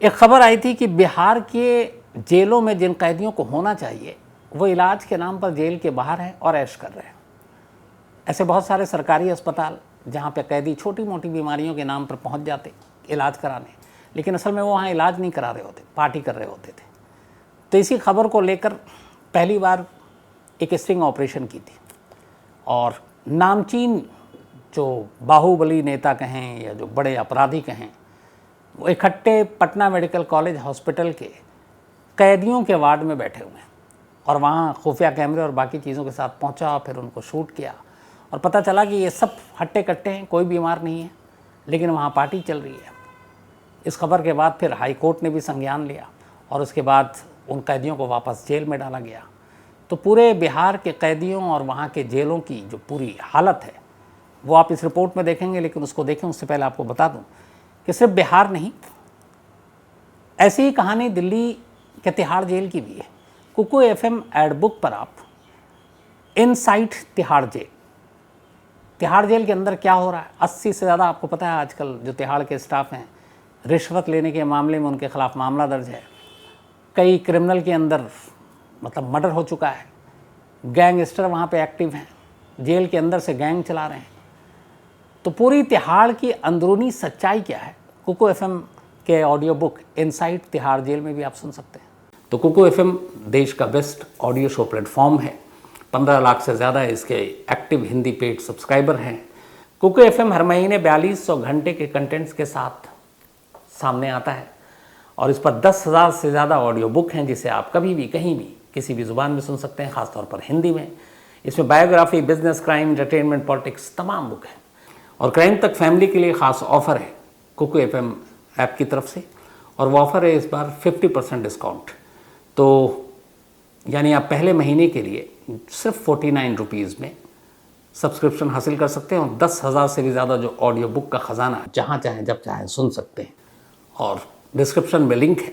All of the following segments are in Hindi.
एक खबर आई थी कि बिहार के जेलों में जिन कैदियों को होना चाहिए वो इलाज के नाम पर जेल के बाहर हैं और ऐश कर रहे हैं। ऐसे बहुत सारे सरकारी अस्पताल जहाँ पे कैदी छोटी मोटी बीमारियों के नाम पर पहुँच जाते इलाज कराने, लेकिन असल में वो वहाँ इलाज नहीं करा रहे होते, पार्टी कर रहे होते थे। तो इसी खबर को लेकर पहली बार एक स्टिंग ऑपरेशन की थी और नामचीन जो बाहुबली नेता कहें या जो बड़े अपराधी कहें, वो इकट्ठे पटना मेडिकल कॉलेज हॉस्पिटल के कैदियों के वार्ड में बैठे हुए हैं और वहाँ खुफिया कैमरे और बाकी चीज़ों के साथ पहुँचा, फिर उनको शूट किया और पता चला कि ये सब हट्टे कट्टे हैं, कोई बीमार नहीं है, लेकिन वहाँ पार्टी चल रही है। इस खबर के बाद फिर हाई कोर्ट ने भी संज्ञान लिया और उसके बाद उन कैदियों को वापस जेल में डाला गया। तो पूरे बिहार के कैदियों और वहाँ के जेलों की जो पूरी हालत है वो आप इस रिपोर्ट में देखेंगे, लेकिन उसको देखें उससे पहले आपको बता दूं कि सिर्फ बिहार नहीं, ऐसी ही कहानी दिल्ली के तिहाड़ जेल की भी है। कुकू एफएम एड बुक पर आप इनसाइट तिहाड़ जेल के अंदर क्या हो रहा है, 80 से ज़्यादा, आपको पता है आजकल जो तिहाड़ के स्टाफ हैं रिश्वत लेने के मामले में उनके खिलाफ मामला दर्ज है। कई क्रिमिनल के अंदर मतलब मर्डर हो चुका है, गैंगस्टर वहाँ पे एक्टिव हैं, जेल के अंदर से गैंग चला रहे हैं। तो पूरी तिहाड़ की अंदरूनी सच्चाई क्या है, कुकू एफएम के audio book insight Tihar jail में भी आप सुन सकते हैं। तो कुकू एफएम देश का बेस्ट ऑडियो शो प्लेटफॉर्म है। 15 लाख से ज़्यादा इसके एक्टिव हिंदी पेड सब्सक्राइबर हैं। कुकू एफएम हर महीने 4200 घंटे के कंटेंट्स के साथ सामने आता है और इस पर 10,000 से ज़्यादा ऑडियो बुक हैं जिसे आप कभी भी कहीं भी किसी भी ज़ुबान में सुन सकते हैं, ख़ासतौर पर हिंदी में। इसमें biography, business, crime, entertainment, politics तमाम बुक हैं और क्राइम तक फैमिली के लिए ख़ास ऑफ़र है कुकू एफएम ऐप की तरफ से और वो ऑफ़र है इस बार 50% डिस्काउंट। तो यानी आप पहले महीने के लिए सिर्फ 49 रुपीज़ में सब्सक्रिप्शन हासिल कर सकते हैं और 10,000 से भी ज़्यादा जो ऑडियो बुक का ख़जाना जहाँ चाहें जब चाहें सुन सकते हैं। और डिस्क्रिप्शन में लिंक है,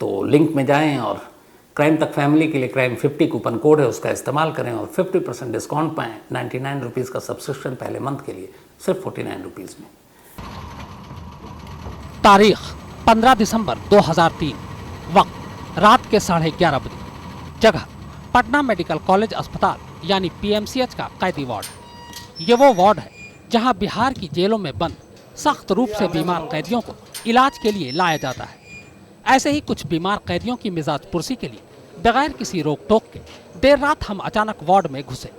तो लिंक में जाएं और क्राइम तक फैमिली के लिए क्राइम 50 कूपन कोड है, उसका इस्तेमाल करें और 50% डिस्काउंट पाएँ। 99 रुपीज़ का सब्सक्रिप्शन पहले मंथ के लिए सिर्फ 49 रुपीज़ में। तारीख 15 दिसंबर 2003, वक्त रात के 11:30 बजे, जगह पटना मेडिकल कॉलेज अस्पताल यानी पीएमसीएच का कैदी वार्ड। ये वो वार्ड है जहां बिहार की जेलों में बंद सख्त रूप से बीमार कैदियों को इलाज के लिए लाया जाता है। ऐसे ही कुछ बीमार कैदियों की मिजाज पुरसी के लिए बगैर किसी रोक टोक के देर रात हम अचानक वार्ड में घुसे,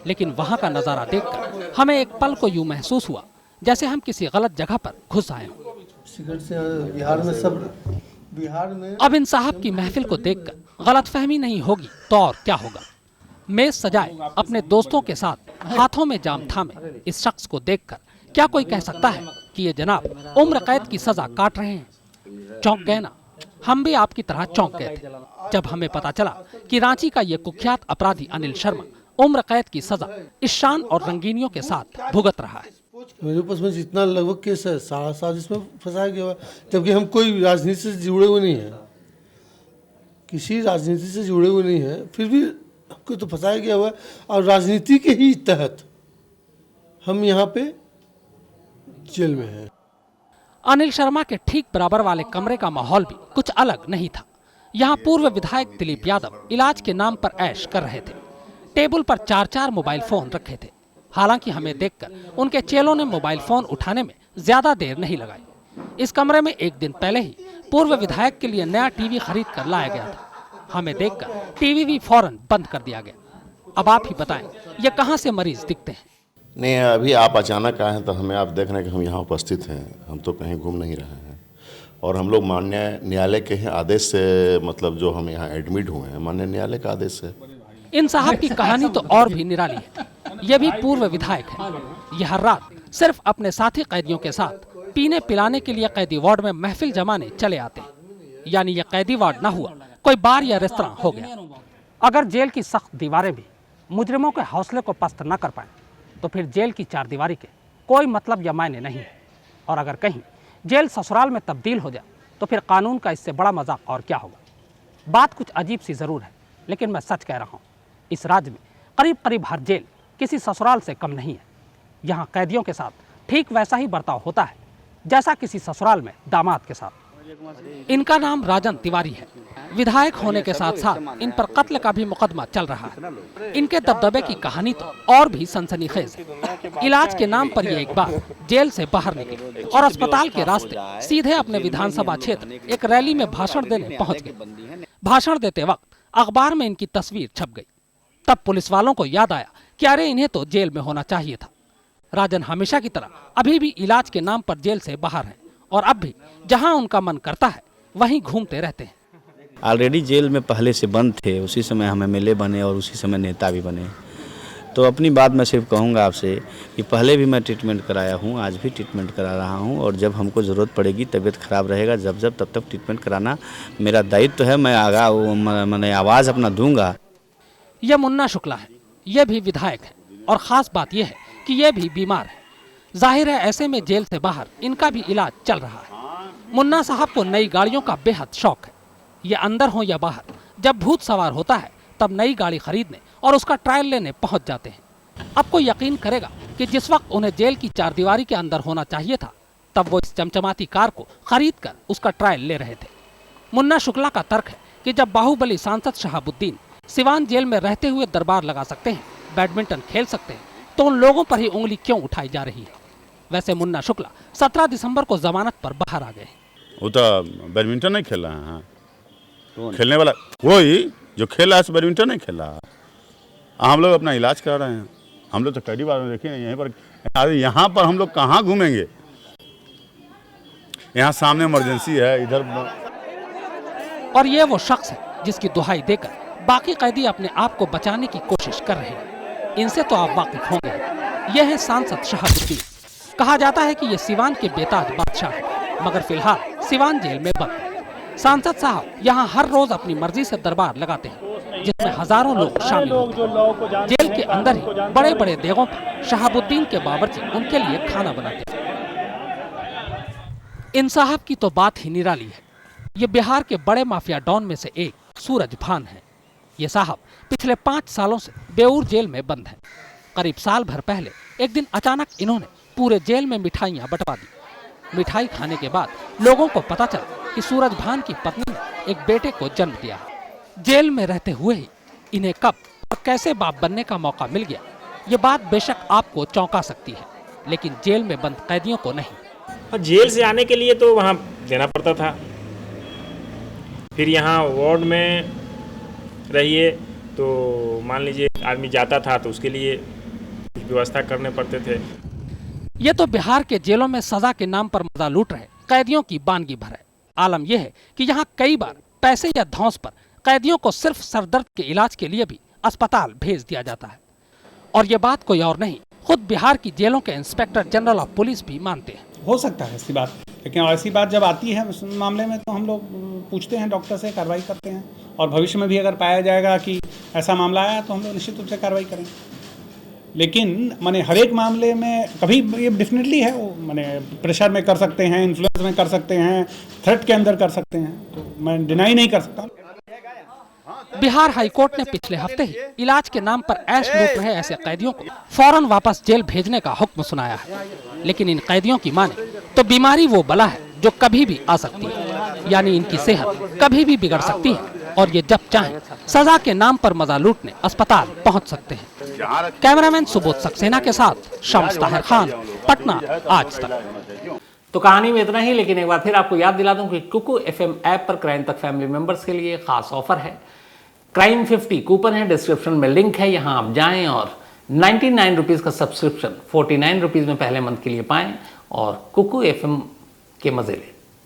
लेकिन वहां का नज़ारा देखकर हमें एक पल को यूं महसूस हुआ जैसे हम किसी गलत जगह पर घुस आए हों। बिहार में अब इन साहब की महफिल को देखकर गलतफहमी नहीं होगी तो और क्या होगा। मेज सजाए अपने दोस्तों के साथ हाथों में जाम थामे इस शख्स को देखकर क्या कोई कह सकता है कि ये जनाब उम्र कैद की सजा काट रहे हैं? चौंक गए ना? हम भी आपकी तरह चौंक गए थे जब हमें पता चला कि रांची का ये कुख्यात अपराधी अनिल शर्मा उम्र कैद की सजा इस शान और रंगीनियों के साथ भुगत रहा है। मेरे पास में जितना लगभग केस है सारा साल इसमें फंसाया गया हुआ, जबकि हम कोई राजनीति से जुड़े हुए नहीं हैं, किसी राजनीति से जुड़े हुए नहीं हैं, फिर भी हमको तो फंसाया गया हुआ और राजनीति के ही तहत हम यहाँ पे जेल में हैं। अनिल शर्मा के ठीक बराबर वाले कमरे का माहौल भी कुछ अलग नहीं था। यहाँ पूर्व विधायक दिलीप यादव इलाज के नाम पर ऐश कर रहे थे। टेबल पर 4-4 मोबाइल फोन रखे थे। हालांकि हमें देखकर उनके चेलों ने मोबाइल फोन उठाने में ज्यादा देर नहीं लगाई। इस कमरे में एक दिन पहले ही पूर्व विधायक के लिए नया टीवी खरीद कर लाया गया था। हमें देखकर टीवी भी फौरन बंद कर दिया गया। अब आप ही बताएं, ये कहां से मरीज दिखते हैं? नहीं, अभी आप अचानक आए हैं तो हमें आप देख रहे हैं कि हम यहाँ उपस्थित हैं, हम तो कहीं घूम नहीं रहे हैं और हम लोग माननीय न्यायालय के आदेश से, मतलब जो हम यहाँ एडमिट हुए हैं माननीय न्यायालय का आदेश है। इन साहब की कहानी तो और भी निराली है। ये भी पूर्व विधायक है। ये हर रात सिर्फ अपने साथी कैदियों के साथ पीने पिलाने के लिए कैदी वार्ड में महफिल जमाने चले आते हैं। यानी ये कैदी वार्ड ना हुआ कोई बार या रेस्तरां हो गया। अगर जेल की सख्त दीवारें भी मुजरिमों के हौसले को पस्त न कर पाए तो फिर जेल की चारदीवारी के कोई मतलब या मायने नहीं है। और अगर कहीं जेल ससुराल में तब्दील हो जाए तो फिर कानून का इससे बड़ा मजाक और क्या होगा। बात कुछ अजीब सी ज़रूर है, लेकिन मैं सच कह रहा हूँ, इस राज्य में करीब करीब हर जेल किसी ससुराल से कम नहीं है। यहाँ कैदियों के साथ ठीक वैसा ही बर्ताव होता है जैसा किसी ससुराल में दामाद के साथ। इनका नाम राजन तिवारी है। विधायक होने के साथ साथ इन पर कत्ल का भी मुकदमा चल रहा है। इनके दबदबे की कहानी तो और भी सनसनीखेज है। इलाज के नाम पर ये एक बार जेल से बाहर निकले और अस्पताल के रास्ते सीधे अपने विधानसभा क्षेत्र एक रैली में भाषण देने पहुंच गए। भाषण देते वक्त अखबार में इनकी तस्वीर छप गई। तब पुलिस वालों को याद आया कि अरे इन्हें तो जेल में होना चाहिए था। राजन हमेशा की तरह अभी भी इलाज के नाम पर जेल से बाहर हैं और अब भी जहां उनका मन करता है वहीं घूमते रहते हैं। ऑलरेडी जेल में पहले से बंद थे, उसी समय हम एमएलए बने और उसी समय नेता भी बने। तो अपनी बात मैं सिर्फ कहूँगा आपसे कि पहले भी मैं ट्रीटमेंट कराया हूँ, आज भी ट्रीटमेंट करा रहा हूँ और जब हमको ज़रूरत पड़ेगी, तबीयत खराब रहेगा जब तब तक ट्रीटमेंट कराना मेरा दायित्व है। मैं आवाज़ अपना दूंगा। यह मुन्ना शुक्ला है, यह भी विधायक है और ख़ास बात यह है कि यह भी बीमार है। जाहिर है ऐसे में जेल से बाहर इनका भी इलाज चल रहा है। मुन्ना साहब को नई गाड़ियों का बेहद शौक है। ये अंदर हो या बाहर, जब भूत सवार होता है तब नई गाड़ी खरीदने और उसका ट्रायल लेने पहुंच जाते हैं। अब कोई यकीन करेगा कि जिस वक्त उन्हें जेल की चारदीवारी के अंदर होना चाहिए था, तब वो इस चमचमाती कार को खरीद कर उसका ट्रायल ले रहे थे। मुन्ना शुक्ला का तर्क है कि जब बाहुबली सांसद शहाबुद्दीन सिवान जेल में रहते हुए दरबार लगा सकते हैं, बैडमिंटन खेल सकते हैं, तो उन लोगों पर ही उंगली क्यों उठाई जा रही है। वैसे मुन्ना शुक्ला 17 दिसंबर को जमानत पर बाहर आ गए। वो तो बैडमिंटन नहीं खेल रहा है। हाँ। खेलने वाला कोई जो खेल रहा है बैडमिंटन नहीं खेल रहा है। हम लोग अपना इलाज करा रहे हैं। हम लोग तो कई बार देखे यहीं पर, यहाँ पर हम लोग कहाँ घूमेंगे। यहाँ सामने इमरजेंसी है इधर। और ये वो शख्स है जिसकी दुहाई देकर बाकी कैदी अपने आप को बचाने की कोशिश कर रहे हैं। इनसे तो आप वाकिफ होंगे। यह है सांसद शहाबुद्दीन। कहा जाता है कि ये सिवान के बेताज बादशाह है, मगर फिलहाल सिवान जेल में बंद। सांसद साहब यहाँ हर रोज अपनी मर्जी से दरबार लगाते हैं, जिसमें हजारों लोग शामिल होते हैं। जेल के अंदर ही बड़े बड़े देगों पर शहाबुद्दीन के बावर्ची उनके लिए खाना बनाते हैं। इन साहब की तो बात ही निराली है। ये बिहार के बड़े माफिया डॉन में से एक सूरज भान है। ये साहब पिछले 5 सालों से बेऊर जेल में बंद हैं। करीब साल भर पहले एक दिन अचानक इन्होंने पूरे जेल में मिठाइयाँ बंटवा दी। मिठाई खाने के बाद लोगों को पता चला कि सूरज भान की पत्नी ने एक बेटे को जन्म दिया। जेल में रहते हुए ही इन्हें कब और कैसे बाप बनने का मौका मिल गया, ये बात बेशक आपको चौंका सकती है, लेकिन जेल में बंद कैदियों को नहीं। और जेल से आने के लिए तो वहाँ देना पड़ता था। फिर यहाँ वार्ड में रहिए तो मान लीजिए आदमी जाता था तो उसके लिए कुछ व्यवस्था करने पड़ते थे। ये तो बिहार के जेलों में सजा के नाम पर मजा लूट रहे कैदियों की बानगी भर है। आलम यह है कि यहाँ कई बार पैसे या धौंस पर कैदियों को सिर्फ सरदर्द के इलाज के लिए भी अस्पताल भेज दिया जाता है। और ये बात कोई और नहीं, खुद बिहार की जेलों के इंस्पेक्टर जनरल ऑफ पुलिस भी मानते हैं। हो सकता है ऐसी बात, लेकिन ऐसी बात जब आती है उस मामले में तो हम लोग पूछते हैं, डॉक्टर से कार्रवाई करते हैं और भविष्य में भी अगर पाया जाएगा कि ऐसा मामला आया तो हम लोग निश्चित रूप से कार्रवाई करेंगे। लेकिन माने हर एक मामले में कभी ये डेफिनेटली है, वो माने प्रेशर में कर सकते हैं, इन्फ्लुएंस में कर सकते हैं, थ्रेट के अंदर कर सकते हैं, तो मैं डिनाई नहीं कर सकता। बिहार हाईकोर्ट ने पिछले हफ्ते ही इलाज के नाम पर ऐश लूट रहे ऐसे कैदियों को फौरन वापस जेल भेजने का हुक्म सुनाया है। लेकिन इन कैदियों की माने तो बीमारी वो बला है जो कभी भी आ सकती है, यानी इनकी सेहत कभी भी बिगड़ सकती है और ये जब चाहें सजा के नाम पर मजा लूटने अस्पताल पहुंच सकते हैं। कैमरामैन सुबोध सक्सेना के साथ शम्स ताहिर खान, पटना, आज तक। तो कहानी में इतना ही, लेकिन एक बार फिर आपको याद दिला दूं कि कुकू FM ऐप पर क्राइम तक फैमिली मेंबर्स के लिए खास ऑफर है। क्राइम 50 कूपन है, डिस्क्रिप्शन में लिंक है, यहाँ आप जाएं और 99 रुपीज़ का सब्सक्रिप्शन 49 रुपीज़ में पहले मंथ के लिए पाएं और कुकू FM के मजे लें।